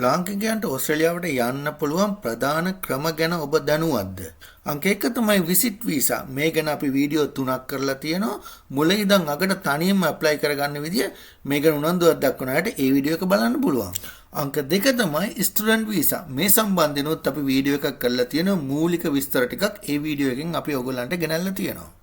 ලාංකිකයන්ට ඕස්ට්‍රේලියාවට යන්න පුළුවන් ප්‍රධාන ක්‍රම ගැන ඔබ දැනුවත්ද? අංක 1 තමයි විසිට් වීසා. මේ ගැන අපි වීඩියෝ 3ක් කරලා තියෙනවා. මුල ඉඳන් අගට තනියම ඇප්ලයි කරගන්න විදිය මේ ගැන උනන්දුවක් දක්වන අයට ඒ වීඩියෝ එක බලන්න පුළුවන්. අංක 2 තමයි ස්ටුඩන්ට් වීසා. මේ සම්බන්ධනොත් අපි වීඩියෝ එකක් කරලා තියෙනවා. මූලික විස්තර ටිකක් ඒ වීඩියෝ එකෙන් අපි ඔයගොල්ලන්ට ගෙනල්ලා තියෙනවා.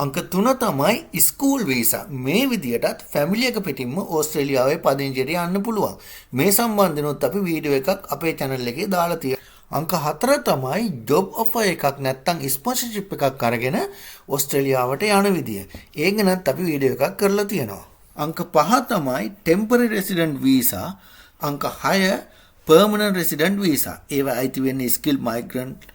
අංක 3 තමයි ස්කූල් වීසා. මේ විදියටත් ෆැමිලි එක පිටින්ම ඕස්ට්‍රේලියාවේ පදිංචියට යන්න පුළුවන්. මේ සම්බන්ධනොත් අපි වීඩියෝ එකක් අපේ channel එකේ දාලා තියෙනවා. අංක 4 තමයි ජොබ් ඔෆර් එකක් නැත්නම් ස්පොන්සර්ෂිප් එකක් අරගෙන ඕස්ට්‍රේලියාවට යන විදිය. ඒ ගැනත් අපි වීඩියෝ එකක් කරලා තියෙනවා. අංක 5 තමයි ටෙම්පරරි රෙසිඩන්ට් වීසා. අංක 6 පර්මනන්ට් රෙසිඩන්ට් වීසා. ඒවා අයිති වෙන්නේ ස්කිල් මයිග්‍රන්ට්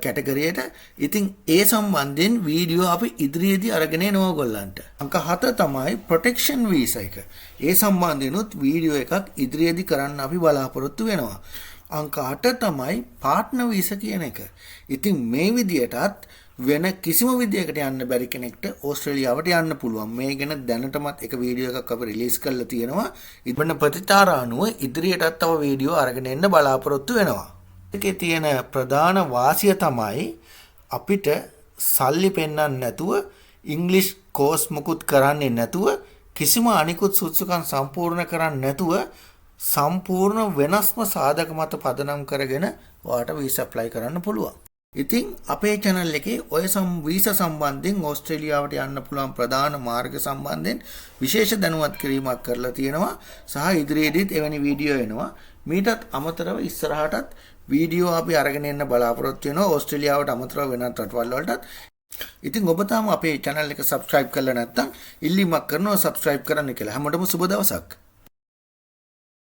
කැටගරියට. ඉතින් ඒ සම්බන්ධයෙන් වීඩියෝ අපි ඉදිරියේදී අරගෙන එනවා ඔයගොල්ලන්ට. අංක 7 තමයි ප්‍රොටෙක්ෂන් වීසා එක. ඒ සම්බන්ධයෙන්ුත් වීඩියෝ එකක් ඉදිරියේදී කරන්න අපි බලාපොරොත්තු වෙනවා. අංක 8 තමයි පාර්ට්නර් වීසා කියන එක. ඉතින් මේ විදියටත් වෙන කිසිම විදියකට යන්න බැරි කෙනෙක්ට ඕස්ට්‍රේලියාවට යන්න පුළුවන්. මේ ගැන දැනටමත් එක වීඩියෝ එකක් අපි රිලීස් කරලා තියෙනවා. ඉබ්බන ප්‍රතිචාර අනුව ඉදිරියටත් තව වීඩියෝ අරගෙන එන්න බලාපොරොත්තු වෙනවා. එකේ තියෙන ප්‍රධාන වාසිය තමයි අපිට සල්ලි පෙන්වන්න නැතුව ඉංග්‍රීසි කෝස් මුකුත් කරන්නේ නැතුව කිසිම අනිකුත් සුසුකම් සම්පූර්ණ කරන්නේ නැතුව සම්පූර්ණ වෙනස්ම සාධක මත පදනම් කරගෙන ඔයාලට වීසා ඇප්ලයි කරන්න පුළුවන්. ඉතින් අපේ channel එකේ ඔය වීසා සම්බන්ධයෙන් ඕස්ට්‍රේලියාවට යන්න පුළුවන් ප්‍රධාන මාර්ග සම්බන්ධයෙන් විශේෂ දැනුවත් කිරීමක් කරලා තියෙනවා සහ ඉදිරියේදීත් එවැනි වීඩියෝ එනවා. මීටත් අමතරව ඉස්සරහටත් වීඩියෝ අපි අරගෙන එන්න බලාපොරොත්තු වෙනවා ඕස්ට්‍රේලියාවට අමතරව වෙනත් රටවල් වලටත්. ඉතින් ඔබ තාම අපේ channel එක subscribe කරලා නැත්නම් ඉල්ලීමක් කරනවා subscribe කරන්න කියලා. හැමෝටම සුබ දවසක්.